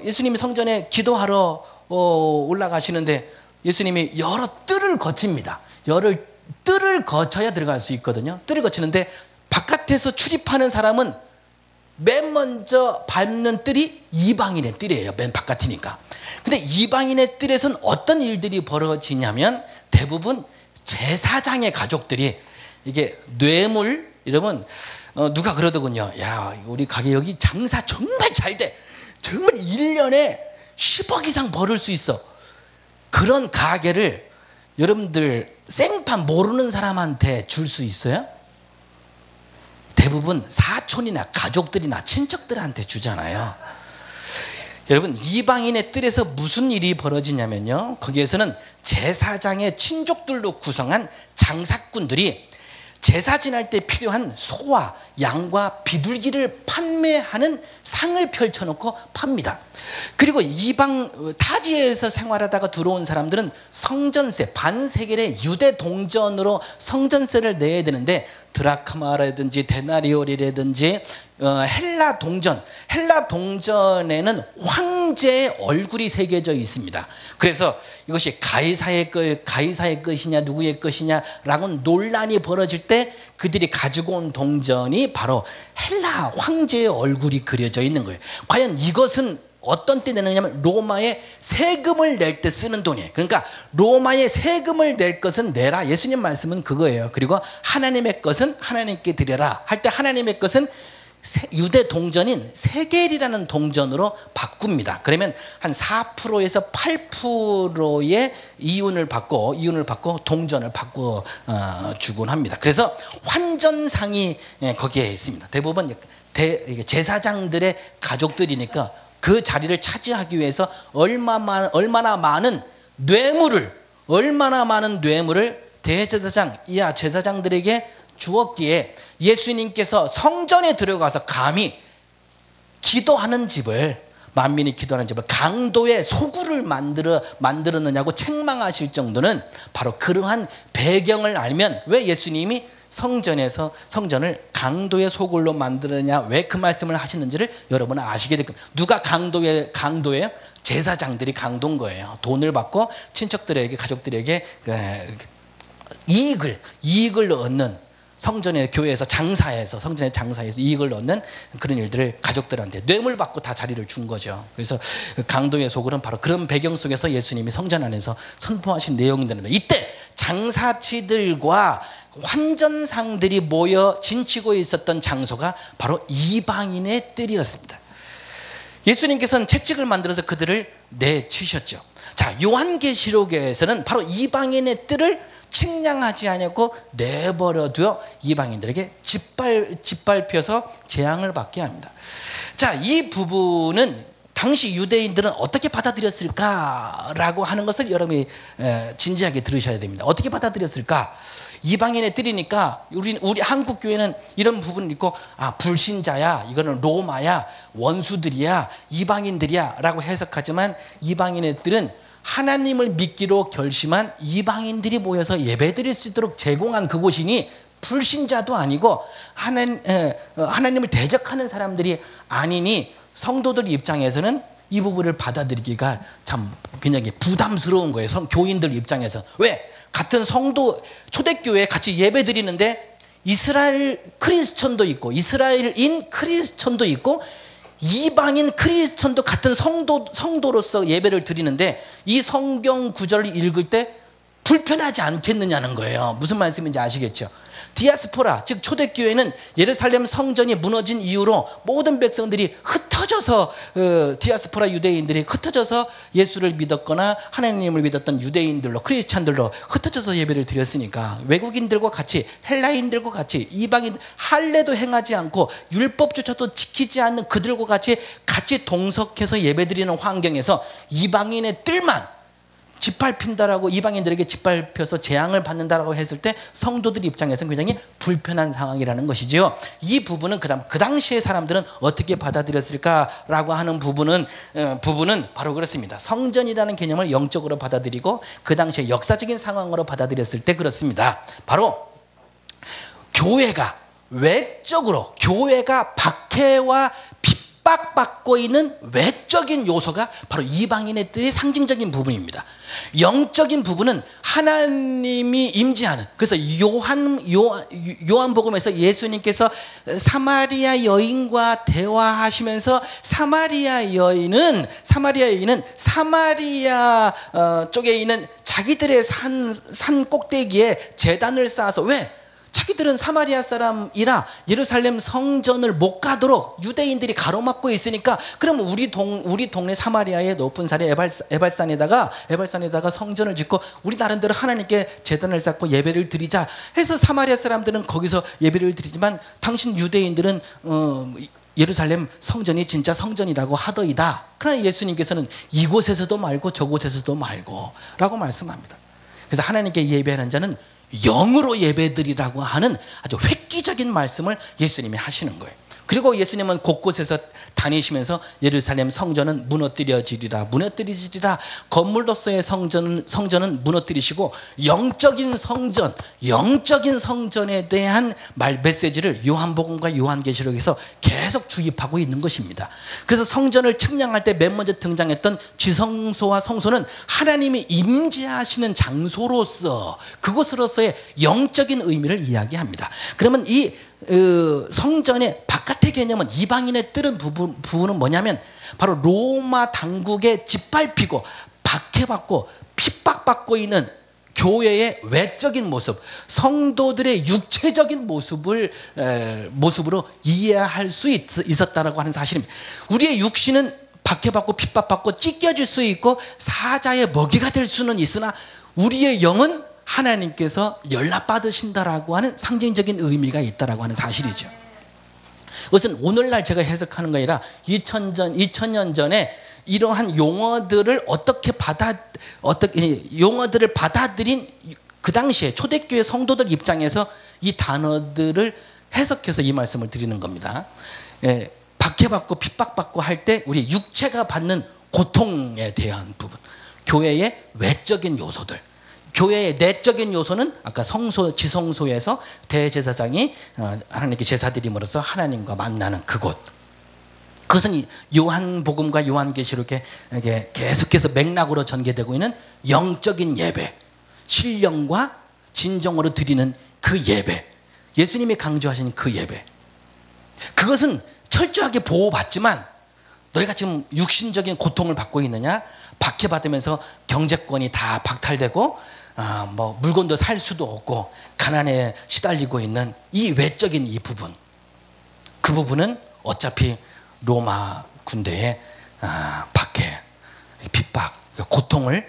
예수님이 성전에 기도하러 올라가시는데 예수님이 여러 뜰을 거칩니다. 뜰을 거쳐야 들어갈 수 있거든요. 뜰을 거치는데 바깥에서 출입하는 사람은 맨 먼저 밟는 뜰이 이방인의 뜰이에요. 맨 바깥이니까. 근데 이방인의 뜰에서는 어떤 일들이 벌어지냐면 대부분 제사장의 가족들이 이게 뇌물 이러면 누가 그러더군요. 야, 우리 가게 여기 장사 정말 잘 돼. 정말 1년에 10억 이상 벌을 수 있어. 그런 가게를 여러분들 생판 모르는 사람한테 줄 수 있어요? 대부분 사촌이나 가족들이나 친척들한테 주잖아요. 여러분, 이방인의 뜰에서 무슨 일이 벌어지냐면요, 거기에서는 제사장의 친족들로 구성한 장사꾼들이 제사 지날 때 필요한 소와 양과 비둘기를 판매하는 상을 펼쳐놓고 팝니다. 그리고 이방 타지에서 생활하다가 들어온 사람들은 성전세, 반세겔의 유대 동전으로 성전세를 내야 되는데 드라크마라든지 데나리올이라든지 헬라 동전에는 황제의 얼굴이 새겨져 있습니다. 그래서 이것이 가이사의 것이냐 누구의 것이냐라고 논란이 벌어질 때 그들이 가지고 온 동전이 바로 헬라 황제의 얼굴이 그려져 있는 거예요. 과연 이것은 어떤 때 내느냐면 로마에 세금을 낼 때 쓰는 돈이에요. 그러니까 로마에 세금을 낼 것은 내라. 예수님 말씀은 그거예요. 그리고 하나님의 것은 하나님께 드려라 할 때 하나님의 것은 유대 동전인 세겔이라는 동전으로 바꿉니다. 그러면 한 4%에서 8%의 이윤을 받고 동전을 바꿔 주곤 합니다. 그래서 환전상이 거기에 있습니다. 대부분 제사장들의 가족들이니까 그 자리를 차지하기 위해서 얼마나 많은 뇌물을 대제사장 이하 제사장들에게 주었기에 예수님께서 성전에 들어가서 감히 만민이 기도하는 집을 강도의 소굴을 만들었느냐고 책망하실 정도는 바로 그러한 배경을 알면 왜 예수님이 성전을 강도의 소굴로 만들었냐, 왜 그 말씀을 하시는지를 여러분은 아시게 될 겁니다. 누가 강도예요? 제사장들이 강도인 거예요. 돈을 받고 친척들에게, 가족들에게 이익을 얻는, 성전의 교회에서 성전의 장사에서 이익을 얻는 그런 일들을 가족들한테 뇌물 받고 다 자리를 준 거죠. 그래서 강도의 소굴은 바로 그런 배경 속에서 예수님이 성전 안에서 선포하신 내용들입니다. 이때 장사치들과 환전상들이 모여 진치고 있었던 장소가 바로 이방인의 뜰이었습니다. 예수님께서는 채찍을 만들어서 그들을 내치셨죠. 자, 요한계시록에서는 바로 이방인의 뜰을 측량하지 않고 내버려두어 이방인들에게 짓밟혀서 재앙을 받게 합니다. 자, 이 부분은 당시 유대인들은 어떻게 받아들였을까라고 하는 것을 여러분이 진지하게 들으셔야 됩니다. 어떻게 받아들였을까? 이방인의 뜰이니까 우리 한국 교회는 이런 부분을 있고, 불신자야, 이거는 로마야, 원수들이야, 이방인들이야 라고 해석하지만, 이방인의 뜰은 하나님을 믿기로 결심한 이방인들이 모여서 예배드릴 수 있도록 제공한 그곳이니 불신자도 아니고 하나님을 대적하는 사람들이 아니니 성도들 입장에서는 이 부분을 받아들이기가 참 굉장히 부담스러운 거예요. 교인들 입장에서. 왜? 같은 성도 초대교회에 같이 예배드리는데 이스라엘 크리스천도 있고 이스라엘인 크리스천도 있고 이방인 크리스천도 같은 성도로서 예배를 드리는데 이 성경 구절을 읽을 때 불편하지 않겠느냐는 거예요. 무슨 말씀인지 아시겠죠? 디아스포라, 즉 초대교회는 예루살렘 성전이 무너진 이후로 모든 백성들이 흩어져서 디아스포라 유대인들이 흩어져서 예수를 믿었거나 하나님을 믿었던 유대인들로, 크리스찬들로 흩어져서 예배를 드렸으니까 외국인들과 같이, 헬라인들과 같이, 이방인 할례도 행하지 않고 율법조차도 지키지 않는 그들과 같이 동석해서 예배드리는 환경에서 이방인의 뜰만 짓밟힌다라고, 이방인들에게 짓밟혀서 재앙을 받는다라고 했을 때 성도들 입장에서는 굉장히 불편한 상황이라는 것이죠. 이 부분은 그 당시의 사람들은 어떻게 받아들였을까라고 하는 부분은 바로 그렇습니다. 성전이라는 개념을 영적으로 받아들이고 그 당시의 역사적인 상황으로 받아들였을 때 그렇습니다. 바로 교회가 외적으로 교회가 박해와 핍박받고 있는 외적인 요소가 바로 이방인들의 상징적인 부분입니다. 영적인 부분은 하나님이 임재하는, 그래서 요한복음에서 예수님께서 사마리아 여인과 대화하시면서 사마리아 여인은 사마리아 쪽에 있는 자기들의 산 꼭대기에 제단을 쌓아서, 왜? 자기들은 사마리아 사람이라 예루살렘 성전을 못 가도록 유대인들이 가로막고 있으니까, 그럼 우리 동네 사마리아의 높은 산에 에발산에다가 성전을 짓고 우리 나름대로 하나님께 제단을 쌓고 예배를 드리자 해서 사마리아 사람들은 거기서 예배를 드리지만 당신 유대인들은 예루살렘 성전이 진짜 성전이라고 하더이다. 그러나 예수님께서는 이곳에서도 말고 저곳에서도 말고 라고 말씀합니다. 그래서 하나님께 예배하는 자는 영으로 예배드리라고 하는 아주 획기적인 말씀을 예수님이 하시는 거예요. 그리고 예수님은 곳곳에서 다니시면서 예루살렘 성전은 무너뜨려지리라, 건물로서의 성전은 무너뜨리시고 영적인 성전에 대한 메시지를 요한복음과 요한계시록에서 계속 주입하고 있는 것입니다. 그래서 성전을 측량할 때 맨 먼저 등장했던 지성소와 성소는 하나님이 임재하시는 장소로서, 그곳으로서의 영적인 의미를 이야기합니다. 그러면 이 성전의 바깥의 개념은, 이방인의 뜨는 부분은 뭐냐면 바로 로마 당국에 짓밟히고 박해받고 핍박받고 있는 교회의 외적인 모습, 성도들의 육체적인 모습으로 이해할 수 있었다라고 하는 사실입니다. 우리의 육신은 박해받고 핍박받고 찢겨질 수 있고 사자의 먹이가 될 수는 있으나 우리의 영은 하나님께서 연락받으신다라고 하는 상징적인 의미가 있다라고 하는 사실이죠. 그것은 오늘날 제가 해석하는 게 아니라 2000년 전에 이러한 용어들을 용어들을 받아들인 그 당시에 초대교회 성도들 입장에서 이 단어들을 해석해서 이 말씀을 드리는 겁니다. 박해받고 핍박받고 할 때 우리 육체가 받는 고통에 대한 부분, 교회의 외적인 요소들, 교회의 내적인 요소는 아까 지성소에서 대제사장이 하나님께 제사드림으로써 하나님과 만나는 그곳, 그것은 요한복음과 요한계시록에 계속해서 맥락으로 전개되고 있는 영적인 예배, 신령과 진정으로 드리는 그 예배, 예수님이 강조하신 그 예배, 그것은 철저하게 보호받지만 너희가 지금 육신적인 고통을 받고 있느냐, 박해받으면서 경제권이 다 박탈되고 물건도 살 수도 없고 가난에 시달리고 있는 이 외적인 이 부분, 그 부분은 어차피 로마 군대의 박해, 핍박, 고통을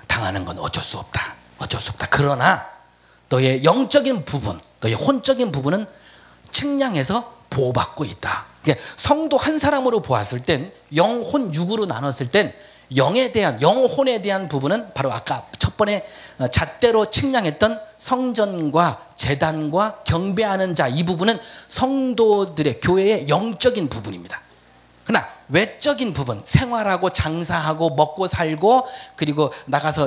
당하는 건 어쩔 수 없다. 그러나 너의 영적인 부분, 너의 혼적인 부분은 측량해서 보호받고 있다. 성도 한 사람으로 보았을 땐, 영혼 육으로 나눴을 땐 영혼에 대한 부분은 바로 아까 첫 번에 잣대로 측량했던 성전과 제단과 경배하는 자, 이 부분은 성도들의 교회의 영적인 부분입니다. 그러나 외적인 부분, 생활하고 장사하고 먹고 살고 그리고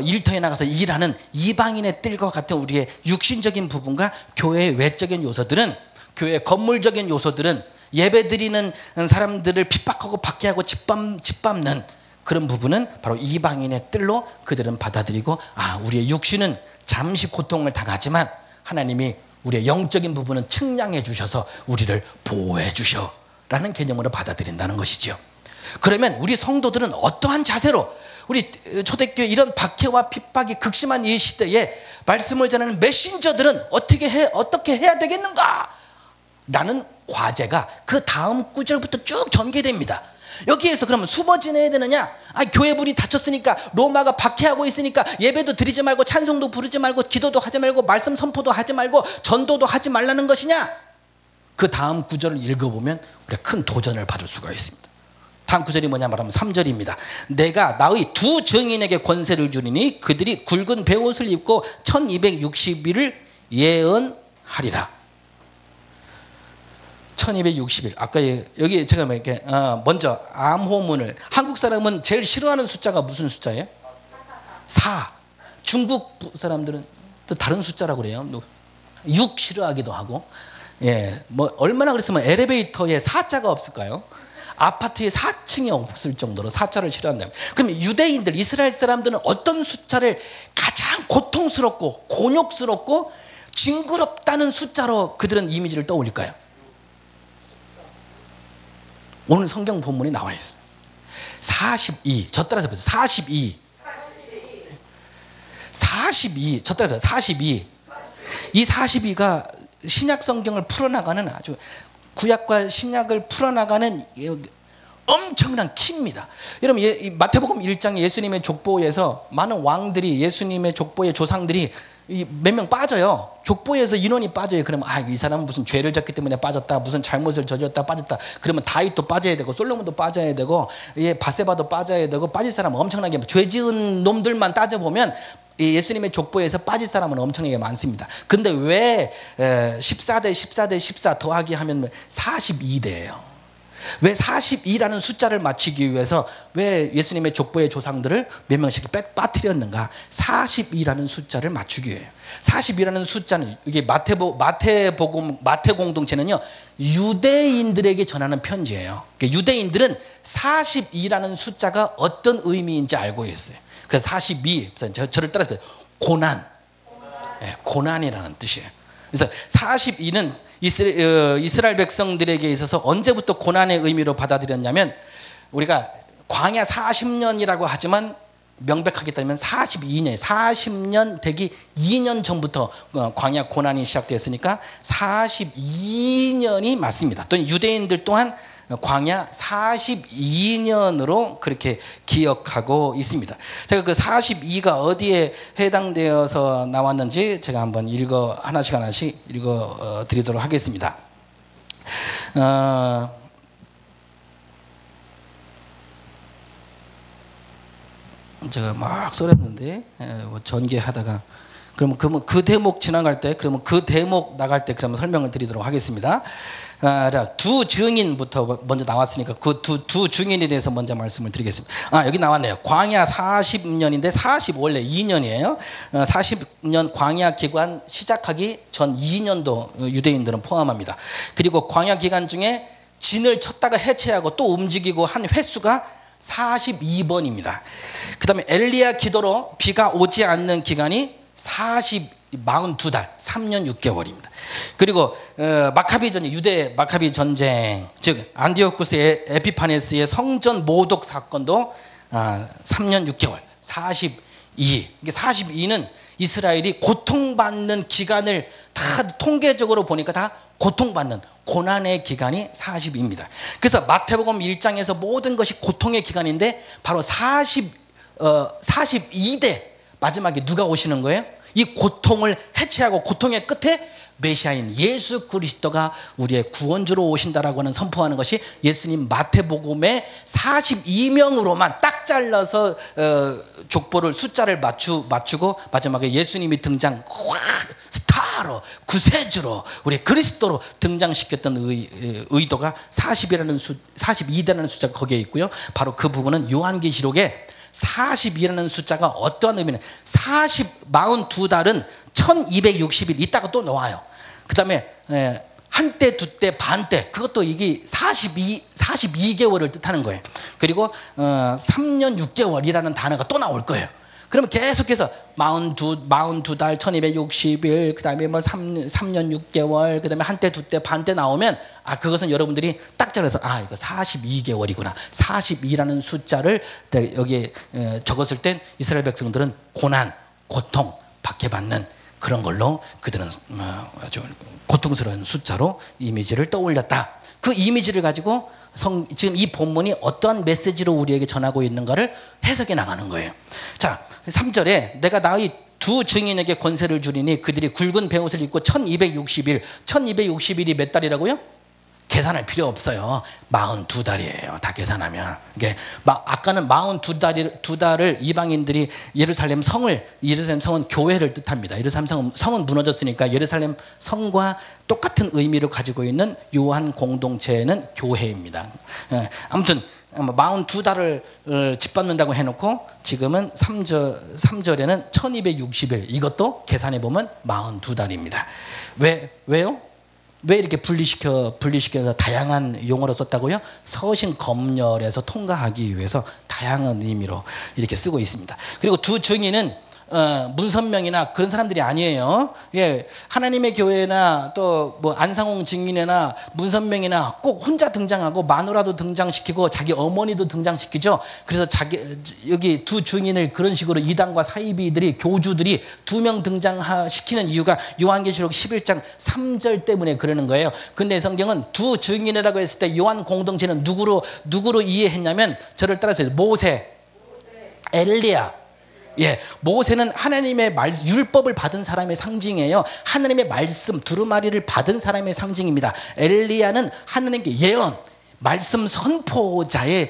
일터에 나가서 일하는 이방인의 뜰과 같은 우리의 육신적인 부분과 교회의 외적인 요소들은, 교회의 건물적인 요소들은 예배드리는 사람들을 핍박하고 박해하고 짓밟는 그런 부분은 바로 이방인의 뜰로 그들은 받아들이고, 우리의 육신은 잠시 고통을 당하지만 하나님이 우리의 영적인 부분은 측량해 주셔서 우리를 보호해 주셔 라는 개념으로 받아들인다는 것이죠. 그러면 우리 성도들은 어떠한 자세로, 우리 초대교회 이런 박해와 핍박이 극심한 이 시대에 말씀을 전하는 메신저들은 어떻게 해야 되겠는가 라는 과제가 그 다음 구절부터 쭉 전개됩니다. 여기에서 그러면 숨어 지내야 되느냐? 교회 문이 닫혔으니까, 로마가 박해하고 있으니까 예배도 드리지 말고 찬송도 부르지 말고 기도도 하지 말고 말씀 선포도 하지 말고 전도도 하지 말라는 것이냐? 그 다음 구절을 읽어보면 우리가 큰 도전을 받을 수가 있습니다. 다음 구절이 뭐냐 말하면 3절입니다. 내가 나의 두 증인에게 권세를 주리니 그들이 굵은 베옷을 입고 1260일을 예언하리라. 1260일. 아까 여기 제가 이렇게 먼저 암호문을, 한국 사람은 제일 싫어하는 숫자가 무슨 숫자예요? 4. 중국 사람들은 또 다른 숫자라고 그래요. 6 싫어하기도 하고. 얼마나 그랬으면 엘리베이터에 4자가 없을까요? 아파트에 4층이 없을 정도로 4자를 싫어한다. 그러면 유대인들, 이스라엘 사람들은 어떤 숫자를 가장 고통스럽고 곤욕스럽고 징그럽다는 숫자로 그들은 이미지를 떠올릴까요? 오늘 성경 본문이 나와 있어요. 42. 저 따라서 보세요. 42. 42. 저 따라서 42. 이 42가 신약 성경을 풀어나가는 아주 구약과 신약을 풀어나가는 엄청난 키입니다. 여러분 마태복음 1장 예수님의 족보에서 많은 왕들이 예수님의 족보의 조상들이 몇 명 빠져요. 족보에서 인원이 빠져요. 그러면 이 사람은 무슨 죄를 졌기 때문에 빠졌다, 무슨 잘못을 저질렀다 빠졌다. 그러면 다윗도 빠져야 되고 솔로몬도 빠져야 되고 바세바도 빠져야 되고 빠질 사람은 엄청나게 죄 지은 놈들만 따져보면 예수님의 족보에서 빠질 사람은 엄청나게 많습니다. 근데 왜 14대 14대 14 더하기 하면 42대예요. 왜 42라는 숫자를 맞추기 위해서 왜 예수님의 족보의 조상들을 몇 명씩 빠뜨렸는가? 42라는 숫자를 맞추기 위해요. 42라는 숫자는 이게 마태 공동체는요 유대인들에게 전하는 편지예요. 그러니까 유대인들은 42라는 숫자가 어떤 의미인지 알고 있어요. 그래서 42, 저를 따라서 고난, 고난이라는 뜻이에요. 그래서 42는 이스라엘 백성들에게 있어서 언제부터 고난의 의미로 받아들였냐면 우리가 광야 40년이라고 하지만 명백하게 따지면 42년, 40년 되기 2년 전부터 광야 고난이 시작됐으니까 42년이 맞습니다. 또 유대인들 또한 광야 42년으로 그렇게 기억하고 있습니다. 제가 그 42가 어디에 해당되어서 나왔는지 제가 한번 하나씩 읽어 드리도록 하겠습니다. 제가 막 써냈는데 전개하다가 그러면 그 대목 지나갈 때 그러면 그 대목 나갈 때 그러면 설명을 드리도록 하겠습니다. 두 증인부터 먼저 나왔으니까 그 두 증인에 대해서 먼저 말씀을 드리겠습니다. 여기 나왔네요. 광야 40년인데 40 원래 2년이에요. 40년 광야 기간 시작하기 전 2년도 유대인들은 포함합니다. 그리고 광야 기간 중에 진을 쳤다가 해체하고 또 움직이고 한 횟수가 42번입니다. 그 다음에 엘리야 기도로 비가 오지 않는 기간이 42달 3년 6개월입니다. 그리고 마카비 전쟁, 유대 마카비 전쟁, 즉 안디오쿠스 에피파네스의 성전 모독 사건도 3년 6개월 42. 이게 42는 이스라엘이 고통받는 기간을 다 통계적으로 보니까 다 고통받는 고난의 기간이 40입니다. 그래서 마태복음 1장에서 모든 것이 고통의 기간인데 바로 42대 마지막에 누가 오시는 거예요? 이 고통을 해체하고 고통의 끝에 메시아인 예수 그리스도가 우리의 구원주로 오신다라고 하는 선포하는 것이 예수님 마태복음의 42명으로만 딱 잘라서 족보를 숫자를 맞추고 마지막에 예수님이 등장 스타로 구세주로 우리 그리스도로 등장시켰던 의도가 42라는 숫자가 거기에 있고요. 바로 그 부분은 요한계시록에 42라는 숫자가 어떠한 의미는 42달은 1260일 있다가 또 나와요. 그 다음에 한때 두때 반때 그것도 이게 42개월을 뜻하는 거예요. 그리고 3년 6개월이라는 단어가 또 나올 거예요. 그러면 계속해서 42달 1260일 그 다음에 뭐 3년 6개월 그 다음에 한때 두때 반때 나오면 그것은 여러분들이 딱 잘라서 이거 42개월이구나 42라는 숫자를 여기에 적었을 땐 이스라엘 백성들은 고난 고통 박해받는 그런 걸로 그들은 아주 고통스러운 숫자로 이미지를 떠올렸다. 그 이미지를 가지고 지금 이 본문이 어떠한 메시지로 우리에게 전하고 있는가를 해석해 나가는 거예요. 자, 3절에 내가 나의 두 증인에게 권세를 주리니 그들이 굵은 베옷을 입고 1260일 1260일이 몇 달이라고요? 계산할 필요 없어요. 42달이에요. 다 계산하면. 아까는 42달을 이방인들이 예루살렘 성은 교회를 뜻합니다. 예루살렘 성은 무너졌으니까 예루살렘 성과 똑같은 의미를 가지고 있는 요한 공동체는 교회입니다. 아무튼 42달을 짓밟는다고 해놓고 지금은 3절에는 1260일 이것도 계산해보면 42달입니다. 왜요? 왜 이렇게 분리시켜서 다양한 용어로 썼다고요? 서신 검열에서 통과하기 위해서 다양한 의미로 이렇게 쓰고 있습니다. 그리고 두 증인은 문선명이나 그런 사람들이 아니에요. 예, 하나님의 교회나 또 뭐 안상홍 증인이나 문선명이나 꼭 혼자 등장하고 마누라도 등장시키고 자기 어머니도 등장시키죠. 그래서 여기 두 증인을 그런 식으로 이단과 사이비들이 교주들이 2명 등장시키는 이유가 요한계시록 11장 3절 때문에 그러는 거예요. 근데 성경은 두 증인이라고 했을 때 요한 공동체는 누구로 이해했냐면 저를 따라서 모세, 엘리야. 예, 모세는 하나님의 율법을 받은 사람의 상징이에요. 하나님의 말씀 두루마리를 받은 사람의 상징입니다. 엘리야는 하나님께 예언, 말씀 선포자의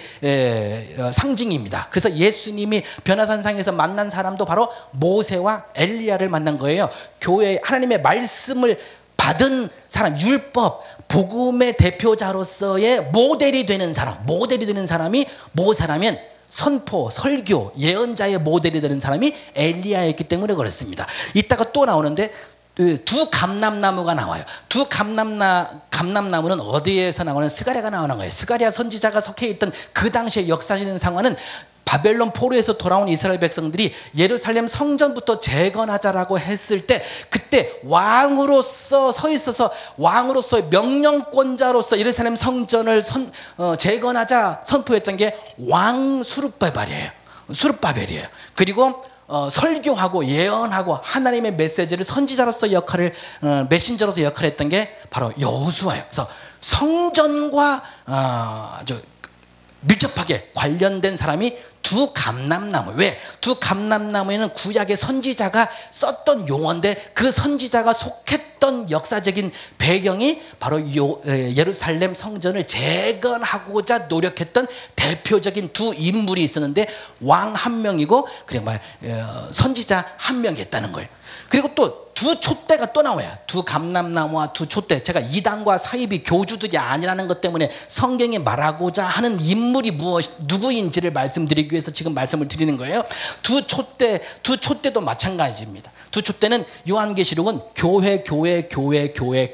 상징입니다. 그래서 예수님이 변화산상에서 만난 사람도 바로 모세와 엘리야를 만난 거예요. 교회 하나님의 말씀을 받은 사람, 율법, 복음의 대표자로서의 모델이 되는 사람이 모세라면 선포, 설교, 예언자의 모델이 되는 사람이 엘리야였기 때문에 그렇습니다. 이따가 또 나오는데 두 감람나무가 나와요. 두 감람나무는 어디에서 나오는? 스가랴가 나오는 거예요. 스가랴 선지자가 속해 있던 그 당시의 역사적인 상황은 바벨론 포로에서 돌아온 이스라엘 백성들이 예루살렘 성전부터 재건하자라고 했을 때 그때 왕으로서 서 있어서 왕으로서의 명령권자로서 예루살렘 성전을 재건하자 선포했던 게 왕 수룹바벨이에요. 그리고 설교하고 예언하고 하나님의 메시지를 선지자로서 메신저로서 역할을 했던 게 바로 여호수아예요. 그래서 성전과 아주 밀접하게 관련된 사람이 두 감람나무. 왜? 두 감람나무에는 구약의 선지자가 썼던 용어인데 그 선지자가 속했던 역사적인 배경이 바로 예루살렘 성전을 재건하고자 노력했던 대표적인 두 인물이 있었는데 왕 한 명이고 그리고 선지자 한 명이었다는 거예요. 그리고 또 두 촛대가 또 나와요. 두 감람나무와 두 촛대. 제가 이단과 사이비 교주들이 아니라는 것 때문에 성경이 말하고자 하는 인물이 누구인지를 말씀드리기 위해서 지금 말씀을 드리는 거예요. 두 촛대도 마찬가지입니다. 두 촛대는 요한계시록은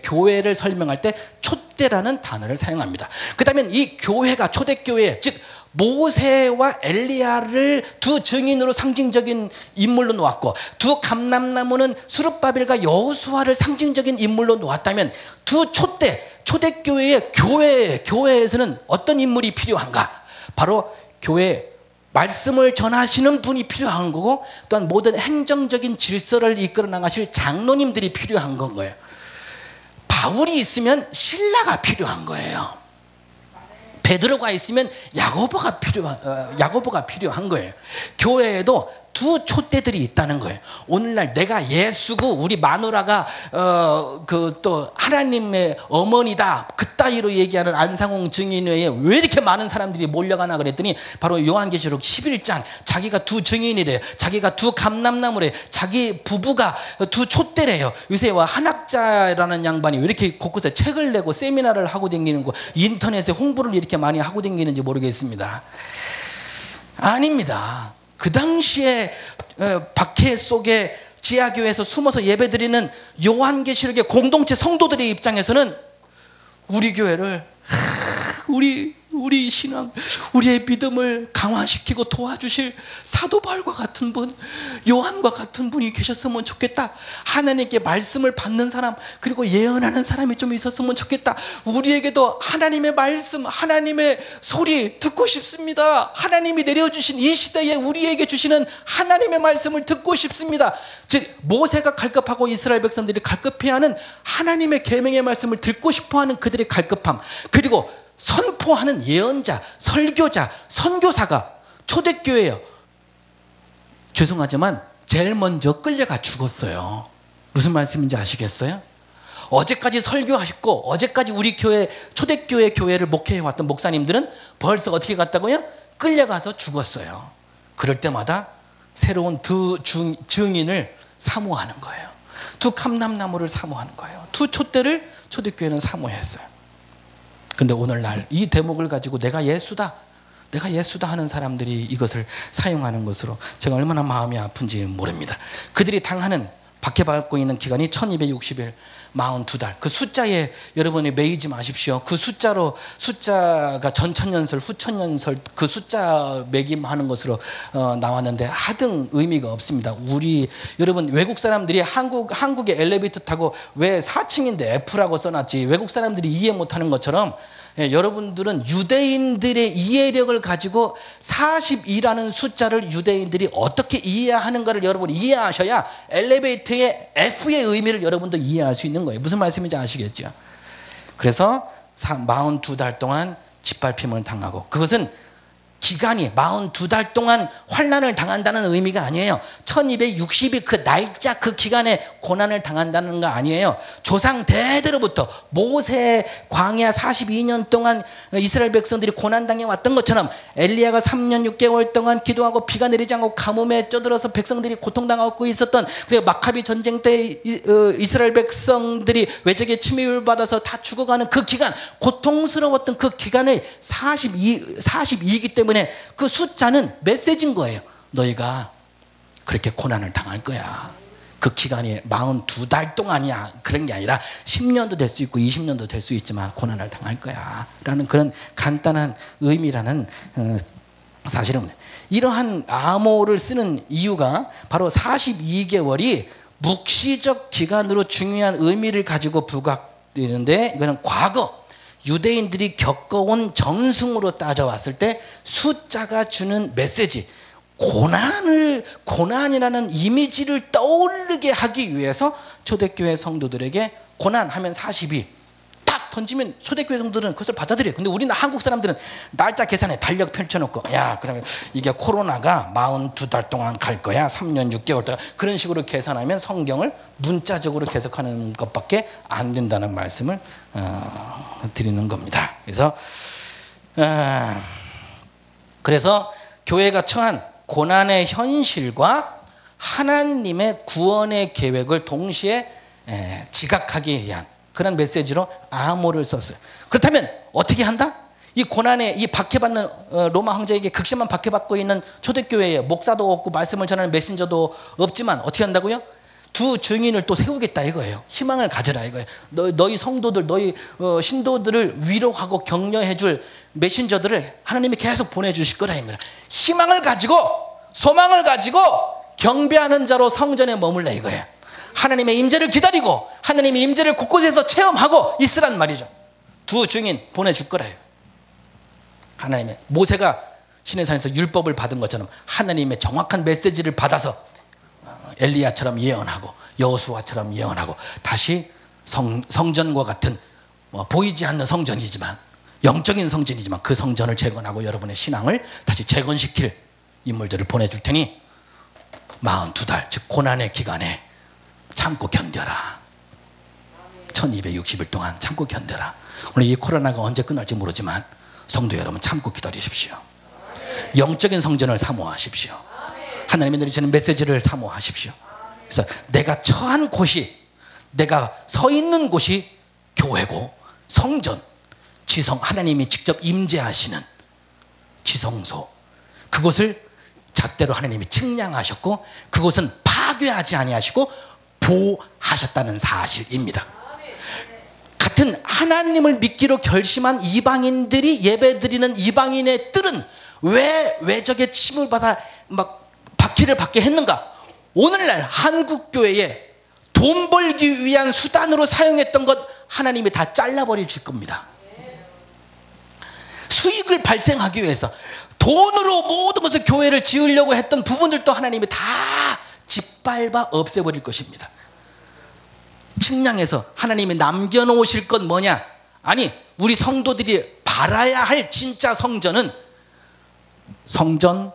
교회를 설명할 때 촛대라는 단어를 사용합니다. 그 다음에 이 교회가 초대교회, 즉 모세와 엘리야를 두 증인으로 상징적인 인물로 놓았고 두 감람나무는 수룹바벨과 여호수아를 상징적인 인물로 놓았다면 두 초대교회의 교회에서는 어떤 인물이 필요한가? 바로 교회 말씀을 전하시는 분이 필요한 거고 또한 모든 행정적인 질서를 이끌어 나가실 장로님들이 필요한 건 거예요. 바울이 있으면 신라가 필요한 거예요. 베드로가 있으면 야고보가 필요한 거예요. 교회에도 두 촛대들이 있다는 거예요. 오늘날 내가 예수고 우리 마누라가 또 하나님의 어머니다 그따위로 얘기하는 안상홍 증인회에 왜 이렇게 많은 사람들이 몰려가나 그랬더니 바로 요한계시록 11장 자기가 두 증인이래요. 자기가 두 감람나무래요. 자기 부부가 두 촛대래요. 요새 한학자라는 양반이 왜 이렇게 곳곳에 책을 내고 세미나를 하고 다니는 거 인터넷에 홍보를 이렇게 많이 하고 다니는지 모르겠습니다. 아닙니다. 그 당시에 박해 속에 지하교회에서 숨어서 예배드리는 요한계시록의 공동체 성도들의 입장에서는 우리 교회를 우리 신앙, 우리의 믿음을 강화시키고 도와주실 사도 바울과 같은 분, 요한과 같은 분이 계셨으면 좋겠다. 하나님께 말씀을 받는 사람, 그리고 예언하는 사람이 좀 있었으면 좋겠다. 우리에게도 하나님의 말씀, 하나님의 소리 듣고 싶습니다. 하나님이 내려주신 이 시대에 우리에게 주시는 하나님의 말씀을 듣고 싶습니다. 즉 모세가 갈급하고 이스라엘 백성들이 갈급해하는 하나님의 계명의 말씀을 듣고 싶어하는 그들의 갈급함, 그리고 선포하는 예언자, 설교자, 선교사가 초대교회예요. 죄송하지만 제일 먼저 끌려가 죽었어요. 무슨 말씀인지 아시겠어요? 어제까지 설교하셨고 어제까지 우리 교회 초대교회 교회를 목회해왔던 목사님들은 벌써 어떻게 갔다고요? 끌려가서 죽었어요. 그럴 때마다 새로운 두 증인을 사모하는 거예요. 두 감람나무를 사모하는 거예요. 두 촛대를 초대교회는 사모했어요. 근데 오늘날 이 대목을 가지고 내가 예수다 하는 사람들이 이것을 사용하는 것으로 제가 얼마나 마음이 아픈지 모릅니다. 그들이 당하는 박해받고 있는 기간이 1260일, 42달. 그 숫자에 여러분이 매이지 마십시오. 그 숫자가 전천년설, 후천년설 그 숫자 매김하는 것으로 나왔는데 하등 의미가 없습니다. 여러분 외국 사람들이 한국의 엘리베이터 타고 왜 4층인데 F라고 써놨지, 외국 사람들이 이해 못하는 것처럼 여러분들은 유대인들의 이해력을 가지고 42라는 숫자를 유대인들이 어떻게 이해하는가를 여러분이 이해하셔야 엘리베이터의 F의 의미를 여러분도 이해할 수 있는 거예요. 무슨 말씀인지 아시겠죠? 그래서 42달 동안 짓밟힘을 당하고, 그것은 기간이 42달 동안 환난을 당한다는 의미가 아니에요. 1260일 그 날짜 그 기간에 고난을 당한다는 거 아니에요. 조상 대대로부터 모세 광야 42년 동안 이스라엘 백성들이 고난당해 왔던 것처럼 엘리야가 3년 6개월 동안 기도하고 비가 내리지 않고 가뭄에 쪄들어서 백성들이 고통당하고 있었던, 그리고 마카비 전쟁 때 이스라엘 백성들이 외적의 침입을 받아서 다 죽어가는 그 기간, 고통스러웠던 그 기간을 42이기 때문에 그 숫자는 메시지인 거예요. 너희가 그렇게 고난을 당할 거야. 그 기간이 42달 동안이야. 그런 게 아니라 10년도 될 수 있고 20년도 될 수 있지만 고난을 당할 거야 라는 그런 간단한 의미라는 사실은, 이러한 암호를 쓰는 이유가 바로 42개월이 묵시적 기간으로 중요한 의미를 가지고 부각되는데, 이거는 과거 유대인들이 겪어온 정승으로 따져왔을 때 숫자가 주는 메시지, 고난이라는 이미지를 떠오르게 하기 위해서 초대교회 성도들에게 고난하면 42 딱 던지면 초대교회 성도들은 그것을 받아들여요. 근데 우리는 한국 사람들은 날짜 계산에 달력 펼쳐놓고, 야 그러면 이게 코로나가 42달 동안 갈 거야, 3년 6개월 동안, 그런 식으로 계산하면 성경을 문자적으로 계속하는 것밖에 안 된다는 말씀을 드리는 겁니다. 그래서 교회가 처한 고난의 현실과 하나님의 구원의 계획을 동시에 지각하기 위한 그런 메시지로 암호를 썼어요. 그렇다면 어떻게 한다? 이 고난에 이 박해받는 로마 황제에게 극심한 박해받고 있는 초대교회에 목사도 없고 말씀을 전하는 메신저도 없지만 어떻게 한다고요? 두 증인을 또 세우겠다 이거예요. 희망을 가져라 이거예요. 너희 성도들, 너희 신도들을 위로하고 격려해 줄 메신저들을 하나님이 계속 보내주실 거라 이거예요. 희망을 가지고 소망을 가지고 경배하는 자로 성전에 머물라 이거예요. 하나님의 임재를 기다리고 하나님의 임재를 곳곳에서 체험하고 있으란 말이죠. 두 증인 보내줄 거라요. 하나님의 모세가 시내산에서 율법을 받은 것처럼 하나님의 정확한 메시지를 받아서 엘리야처럼 예언하고 여호수아처럼 예언하고 다시 성전과 같은 보이지 않는 성전이지만 영적인 성전이지만 그 성전을 재건하고 여러분의 신앙을 다시 재건시킬 인물들을 보내줄 테니 42달 즉 고난의 기간에 참고 견뎌라. 1260일 동안 참고 견뎌라. 오늘 이 코로나가 언제 끝날지 모르지만 성도 여러분 참고 기다리십시오. 영적인 성전을 사모하십시오. 하나님이 내리시는 메시지를 사모하십시오. 그래서 내가 처한 곳이, 내가 서 있는 곳이 교회고 성전, 지성, 하나님이 직접 임재하시는 지성소, 그곳을 잣대로 하나님이 측량하셨고 그곳은 파괴하지 아니하시고 보호하셨다는 사실입니다. 같은 하나님을 믿기로 결심한 이방인들이 예배드리는 이방인의 뜰은 왜 외적의 침을 받아 막 박해를 받게 했는가? 오늘날 한국교회에 돈 벌기 위한 수단으로 사용했던 것 하나님이 다 잘라버리실 겁니다. 수익을 발생하기 위해서 돈으로 모든 것을 교회를 지으려고 했던 부분들도 하나님이 다 짓밟아 없애버릴 것입니다. 측량해서 하나님이 남겨놓으실 건 뭐냐? 아니, 우리 성도들이 바라야 할 진짜 성전은 성전,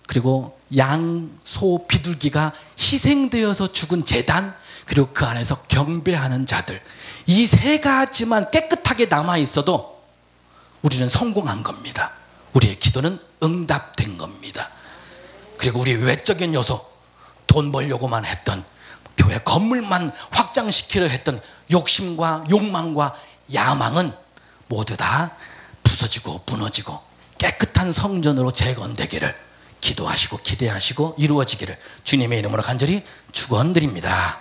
그리고 양, 소, 비둘기가 희생되어서 죽은 제단, 그리고 그 안에서 경배하는 자들, 이 세 가지만 깨끗하게 남아있어도 우리는 성공한 겁니다. 우리의 기도는 응답된 겁니다. 그리고 우리 외적인 요소, 돈 벌려고만 했던, 교회 건물만 확장시키려 했던 욕심과 욕망과 야망은 모두 다 부서지고 무너지고 깨끗한 성전으로 재건되기를 기도하시고 기대하시고 이루어지기를 주님의 이름으로 간절히 축원드립니다.